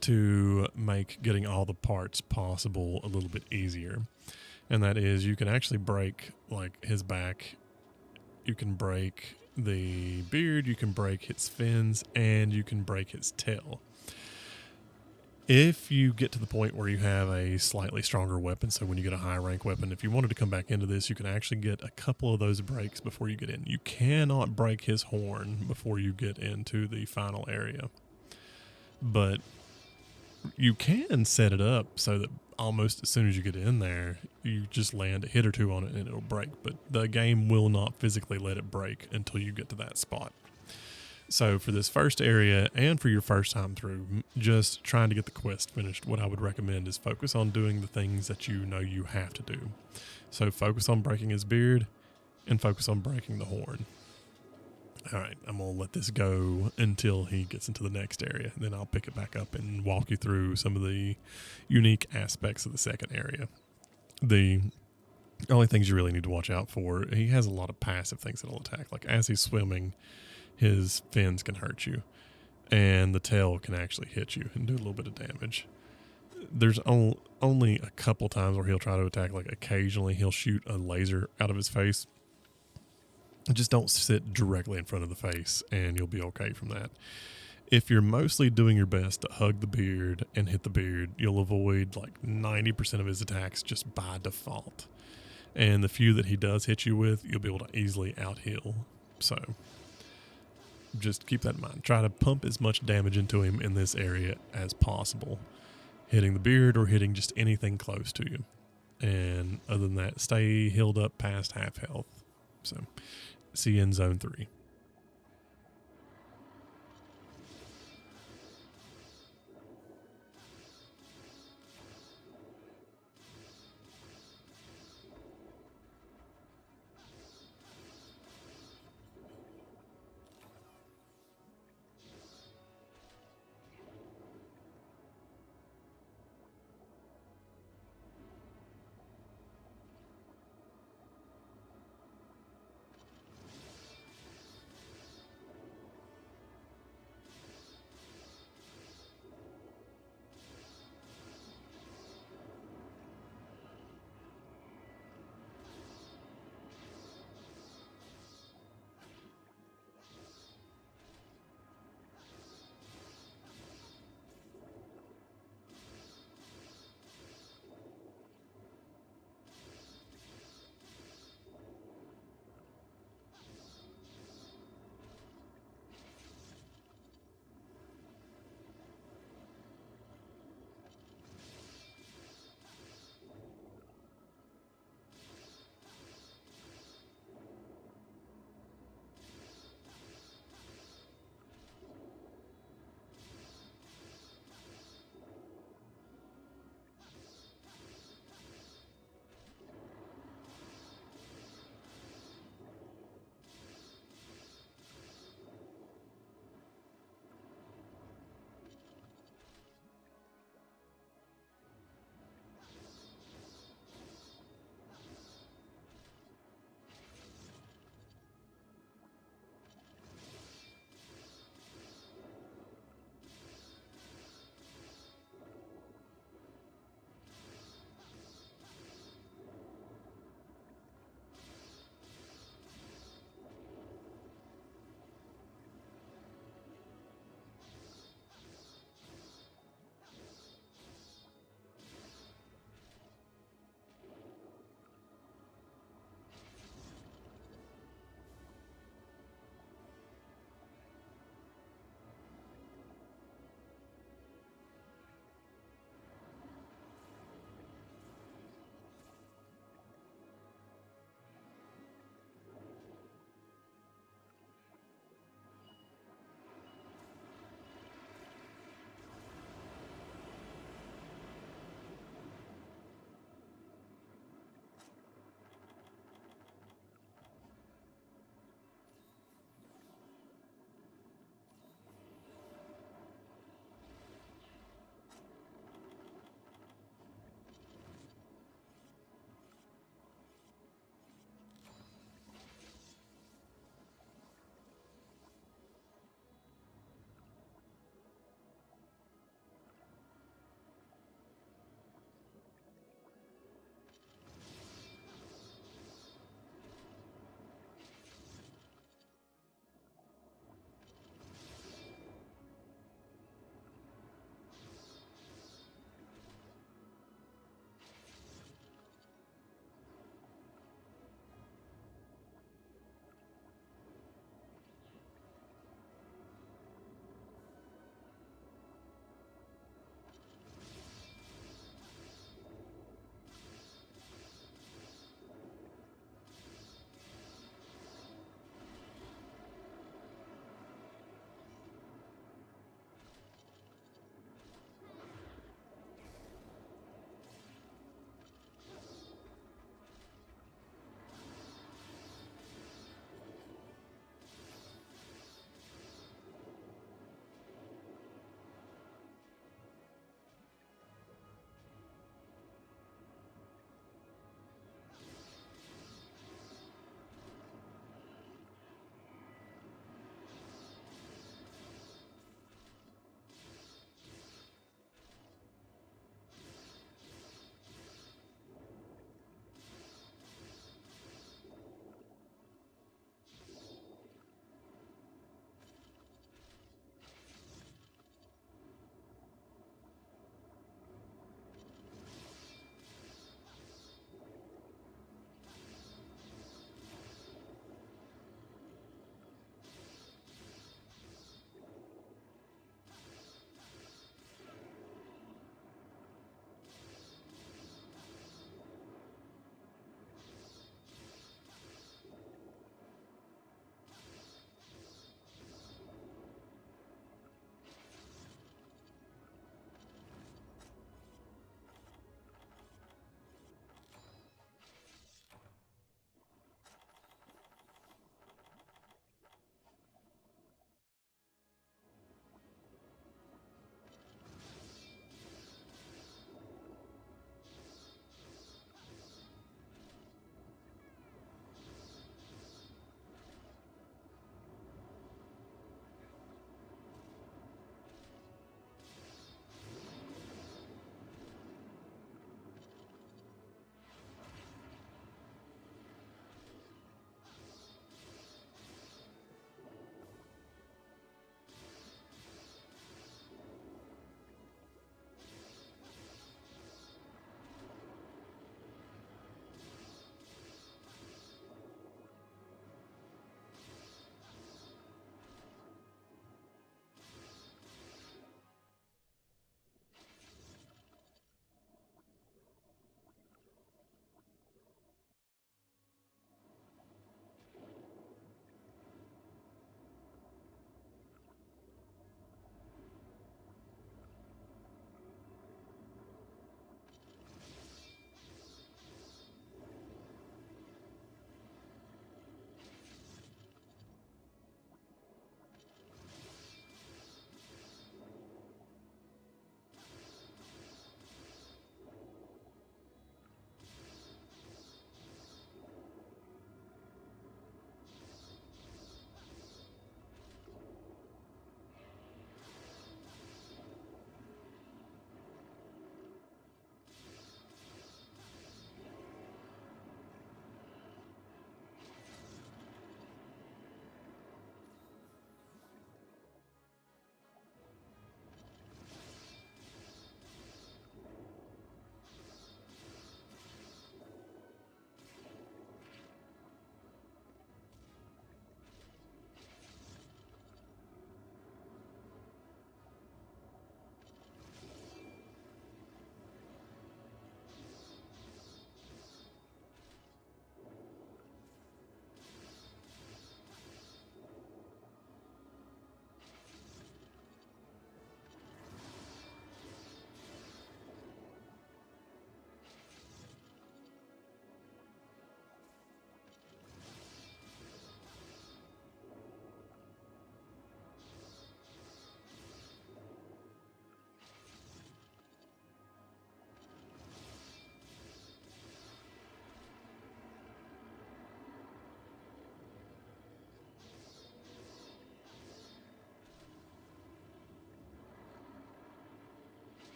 to make getting all the parts possible a little bit easier. And that is, you can actually break like his back, you can break the beard, you can break his fins, and you can break his tail. If you get to the point where you have a slightly stronger weapon, so when you get a high rank weapon, if you wanted to come back into this, you can actually get a couple of those breaks before you get in. You cannot break his horn before you get into the final area. But you can set it up so that almost as soon as you get in there, you just land a hit or two on it and it'll break. But the game will not physically let it break until you get to that spot. So for this first area and for your first time through, just trying to get the quest finished, what I would recommend is focus on doing the things that you know you have to do. So focus on breaking his beard and focus on breaking the horn. All right, I'm going to let this go until he gets into the next area. Then I'll pick it back up and walk you through some of the unique aspects of the second area. The only things you really need to watch out for, he has a lot of passive things that'll attack. Like as he's swimming, his fins can hurt you, and the tail can actually hit you and do a little bit of damage. There's only a couple times where he'll try to attack, like occasionally he'll shoot a laser out of his face. Just don't sit directly in front of the face, and you'll be okay from that. If you're mostly doing your best to hug the beard and hit the beard, you'll avoid like 90% of his attacks just by default. And the few that he does hit you with, you'll be able to easily out-heal. So just keep that in mind. Try to pump as much damage into him in this area as possible, hitting the beard or hitting just anything close to you. And other than that, stay healed up past half health. So see you in zone 3.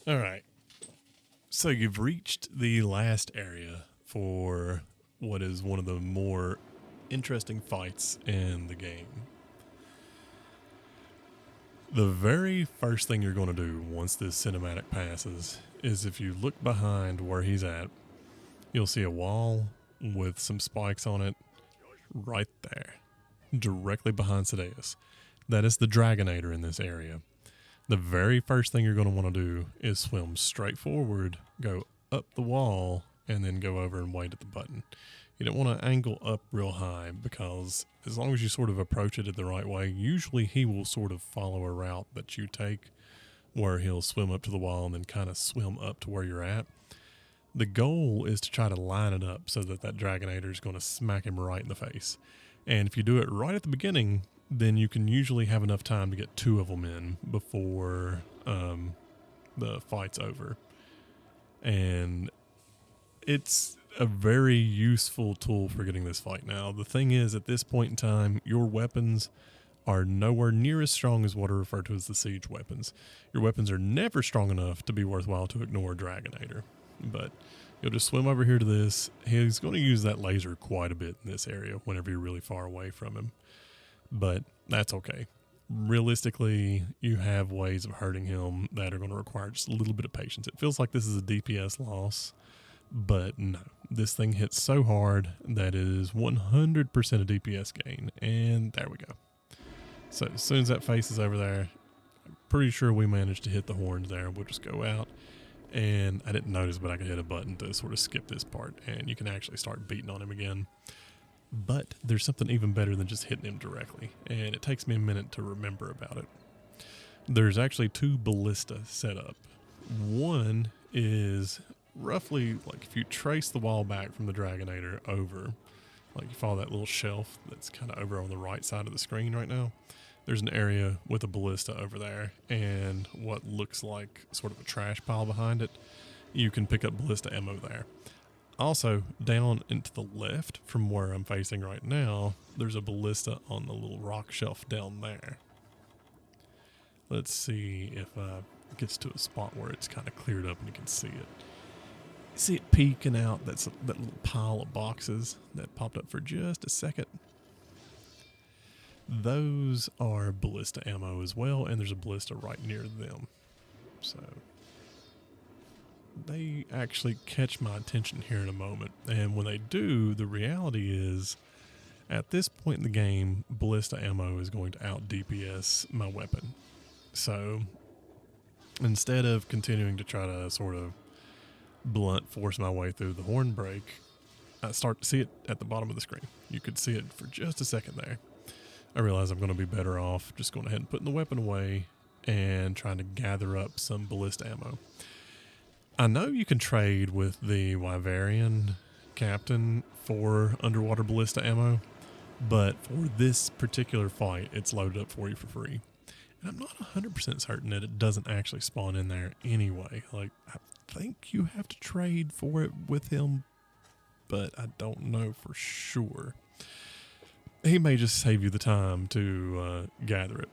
All right. So you've reached the last area for what is one of the more interesting fights in the game. The very first thing you're going to do once this cinematic passes is if you look behind where he's at, you'll see a wall with some spikes on it right there, directly behind Ceadeus. That is the Dragonator in this area. The very first thing you're going to want to do is swim straight forward, go up the wall, and then go over and wait at the button. You don't want to angle up real high because as long as you sort of approach it in the right way, usually he will sort of follow a route that you take where he'll swim up to the wall and then kind of swim up to where you're at. The goal is to try to line it up so that that Dragonator is going to smack him right in the face. And if you do it right at the beginning, then you can usually have enough time to get two of them in before the fight's over. And it's a very useful tool for getting this fight. Now, the thing is, at this point in time, your weapons are nowhere near as strong as what are referred to as the siege weapons. Your weapons are never strong enough to be worthwhile to ignore a Dragonator. But you'll just swim over here to this. He's going to use that laser quite a bit in this area whenever you're really far away from him. But that's okay. Realistically, you have ways of hurting him that are going to require just a little bit of patience. It feels like this is a DPS loss, but no. This thing hits so hard that it is 100% a DPS gain, and there we go. So as soon as that face is over there, I'm pretty sure we managed to hit the horns there. We'll just go out, and I didn't notice, but I could hit a button to sort of skip this part, and you can actually start beating on him again. But there's something even better than just hitting him directly, and it takes me a minute to remember about it. There's actually two ballista set up. One is roughly, like if you trace the wall back from the Dragonator over, like you follow that little shelf that's kind of over on the right side of the screen right now, there's an area with a ballista over there and what looks like sort of a trash pile behind it. You can pick up ballista ammo there. Also, down and to the left from where I'm facing right now, there's a ballista on the little rock shelf down there. Let's see if it gets to a spot where it's kind of cleared up and you can see it. See it peeking out, that little pile of boxes that popped up for just a second. Those are ballista ammo as well, and there's a ballista right near them. So they actually catch my attention here in a moment. And when they do, the reality is, at this point in the game, ballista ammo is going to out DPS my weapon. So instead of continuing to try to sort of blunt force my way through the horn break, I start to see it at the bottom of the screen. You could see it for just a second there. I realize I'm going to be better off just going ahead and putting the weapon away and trying to gather up some ballista ammo. I know you can trade with the Wyverian captain for underwater ballista ammo, but for this particular fight, it's loaded up for you for free. And I'm not 100% certain that it doesn't actually spawn in there anyway. Like, I think you have to trade for it with him, but I don't know for sure. He may just save you the time to gather it.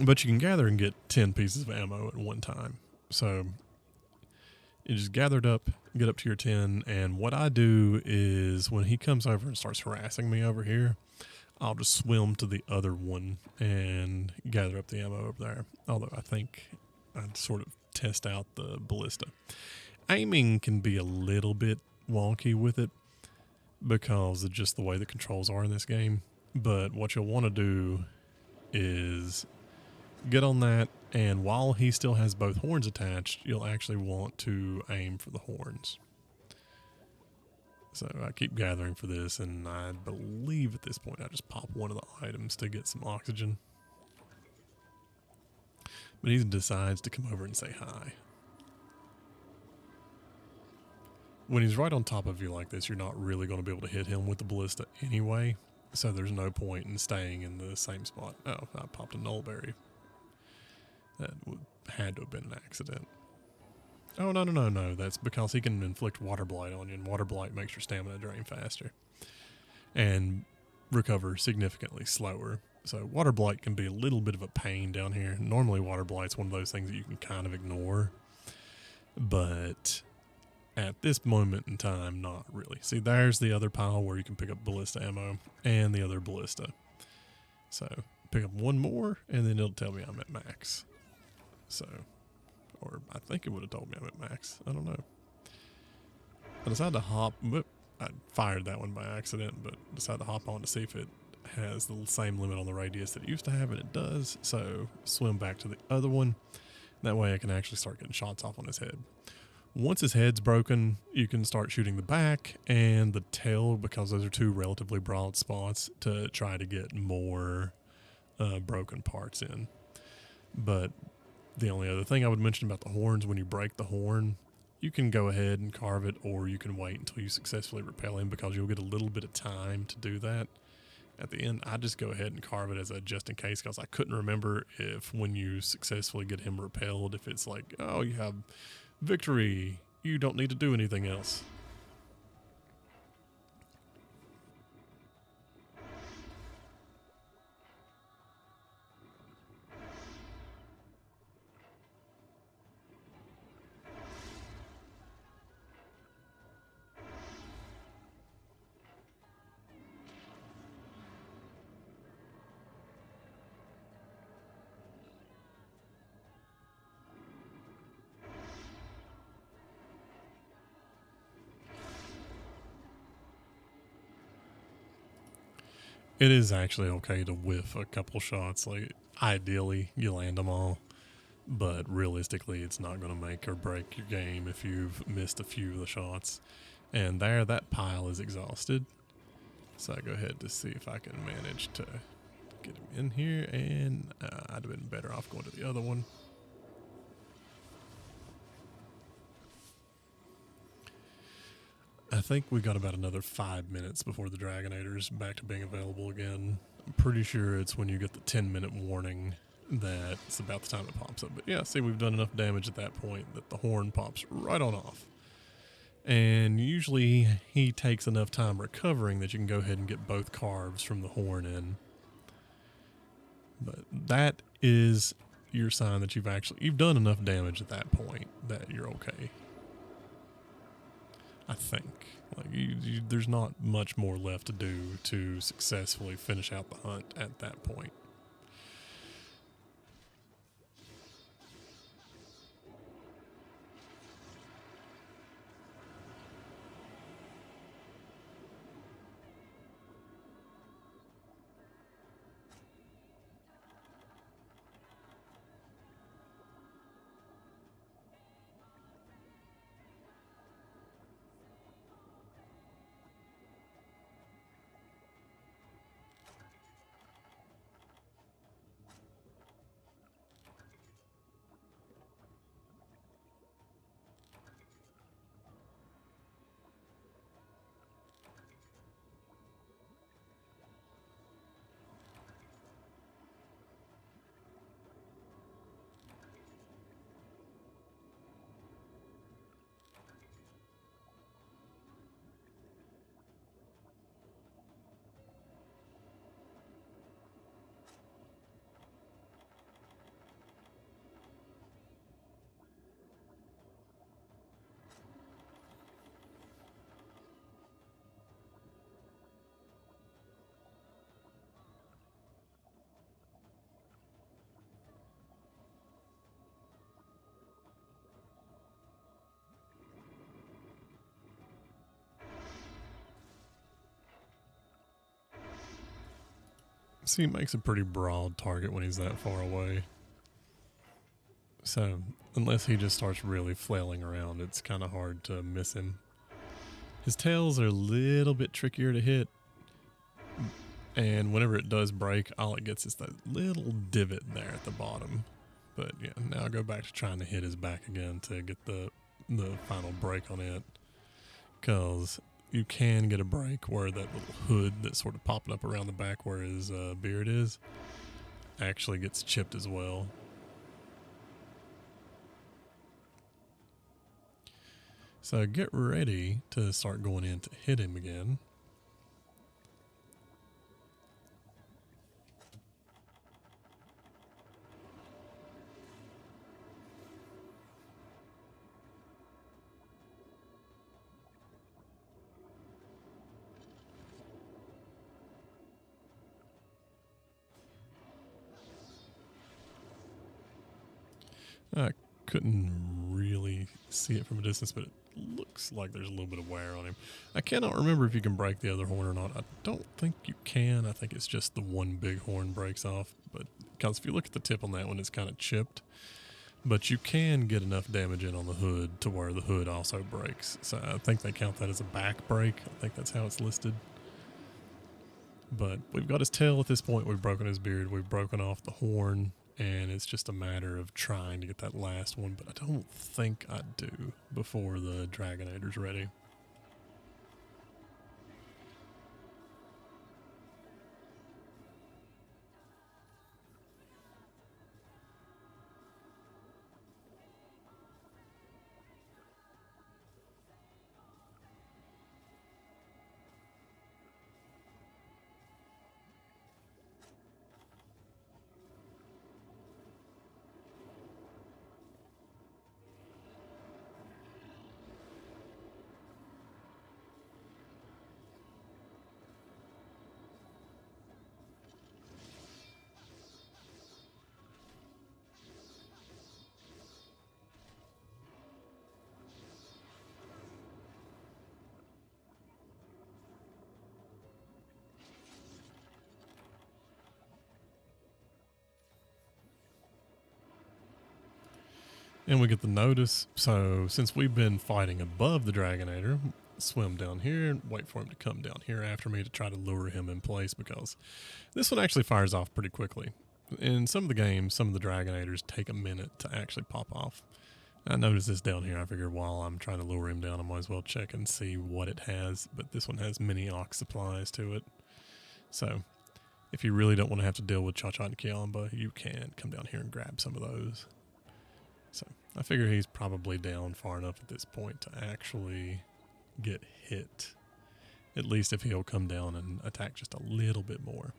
But you can gather and get 10 pieces of ammo at one time. So you just gather it up, get up to your 10, and what I do is when he comes over and starts harassing me over here, I'll just swim to the other one and gather up the ammo over there. Although I think I'd sort of test out the ballista. Aiming can be a little bit wonky with it because of just the way the controls are in this game. But what you'll want to do is get on that, and while he still has both horns attached, you'll actually want to aim for the horns. So I keep gathering for this, and I believe at this point I just pop one of the items to get some oxygen. But he decides to come over and say hi. When he's right on top of you like this, you're not really going to be able to hit him with the ballista anyway, so there's no point in staying in the same spot. Oh, I popped a nullberry. That had to have been an accident. Oh, no. That's because he can inflict water blight on you, and water blight makes your stamina drain faster and recover significantly slower. So water blight can be a little bit of a pain down here. Normally water blight's one of those things that you can kind of ignore, but at this moment in time, not really. See, there's the other pile where you can pick up ballista ammo and the other ballista. So pick up one more and then it'll tell me I'm at max. So, or I think it would have told me I'm at max. I don't know. I decided to hop, I fired that one by accident, but decided to hop on to see if it has the same limit on the radius that it used to have, and it does. So swim back to the other one. That way I can actually start getting shots off on his head. Once his head's broken, you can start shooting the back and the tail, because those are two relatively broad spots to try to get more broken parts in. But the only other thing I would mention about the horns, when you break the horn, you can go ahead and carve it, or you can wait until you successfully repel him, because you'll get a little bit of time to do that. At the end, I just go ahead and carve it as a just in case, because I couldn't remember if when you successfully get him repelled, if it's like, oh, you have victory, you don't need to do anything else. It is actually okay to whiff a couple shots. Like, ideally, you land them all. But realistically, it's not going to make or break your game if you've missed a few of the shots. And there, that pile is exhausted. So I go ahead to see if I can manage to get him in here. And I'd have been better off going to the other one. I think we got about another 5 minutes before the Dragonator's back to being available again. I'm pretty sure it's when you get the 10-minute warning that it's about the time it pops up. But yeah, see, we've done enough damage at that point that the horn pops right on off. And usually he takes enough time recovering that you can go ahead and get both carves from the horn in. But that is your sign that you've done enough damage at that point that you're okay. I think. Like there's not much more left to do to successfully finish out the hunt at that point. See, it makes a pretty broad target when he's that far away. So, unless he just starts really flailing around, it's kind of hard to miss him. His tails are a little bit trickier to hit. And whenever it does break, all it gets is that little divot there at the bottom. But yeah, now I go back to trying to hit his back again to get the final break on it. Because you can get a break where that little hood that's sort of popping up around the back where his beard is actually gets chipped as well. So get ready to start going in to hit him again. I couldn't really see it from a distance, but it looks like there's a little bit of wear on him. I cannot remember if you can break the other horn or not. I don't think you can. I think it's just the one big horn breaks off. But because if you look at the tip on that one, it's kind of chipped. But you can get enough damage in on the hood to where the hood also breaks. So I think they count that as a back break. I think that's how it's listed. But we've got his tail at this point. We've broken his beard. We've broken off the horn. And it's just a matter of trying to get that last one. But I don't think I do before the Dragonator's ready. And we get the notice. So since we've been fighting above the Dragonator, swim down here and wait for him to come down here after me to try to lure him in place, because this one actually fires off pretty quickly. In some of the games, some of the Dragonators take a minute to actually pop off. I noticed this down here. I figured while I'm trying to lure him down, I might as well check and see what it has. But this one has mini ox supplies to it. So if you really don't want to have to deal with Cha-Cha and Kiamba, you can come down here and grab some of those. So I figure he's probably down far enough at this point to actually get hit. At least if he'll come down and attack just a little bit more.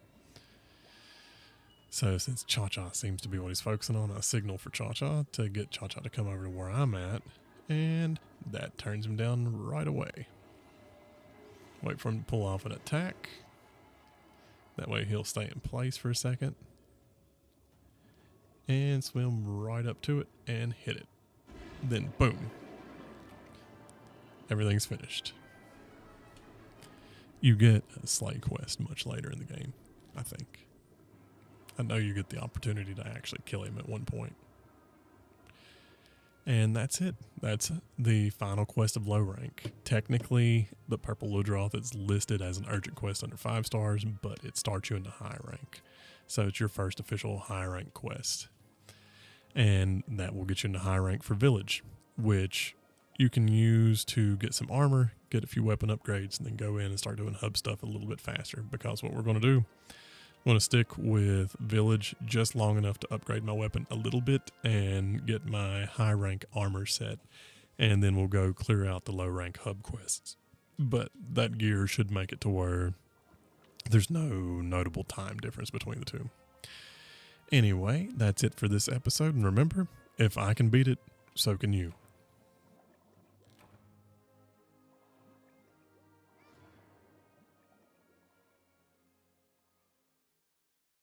So since Cha-Cha seems to be what he's focusing on, I signal for Cha-Cha to get Cha-Cha to come over to where I'm at. And that turns him down right away. Wait for him to pull off an attack. That way he'll stay in place for a second. And swim right up to it and hit it. Then boom. Everything's finished. You get a slay quest much later in the game, I think. I know you get the opportunity to actually kill him at one point. And that's it. That's the final quest of low rank. Technically, the Purple Ludroth is listed as an urgent quest under 5 stars, but it starts you into high rank. So it's your first official high rank quest. And that will get you into high rank for Village, which you can use to get some armor, get a few weapon upgrades, and then go in and start doing hub stuff a little bit faster. Because what we're going to do, I'm going to stick with Village just long enough to upgrade my weapon a little bit and get my high rank armor set. And then we'll go clear out the low rank hub quests. But that gear should make it to where there's no notable time difference between the two. Anyway, that's it for this episode. And remember, if I can beat it, so can you.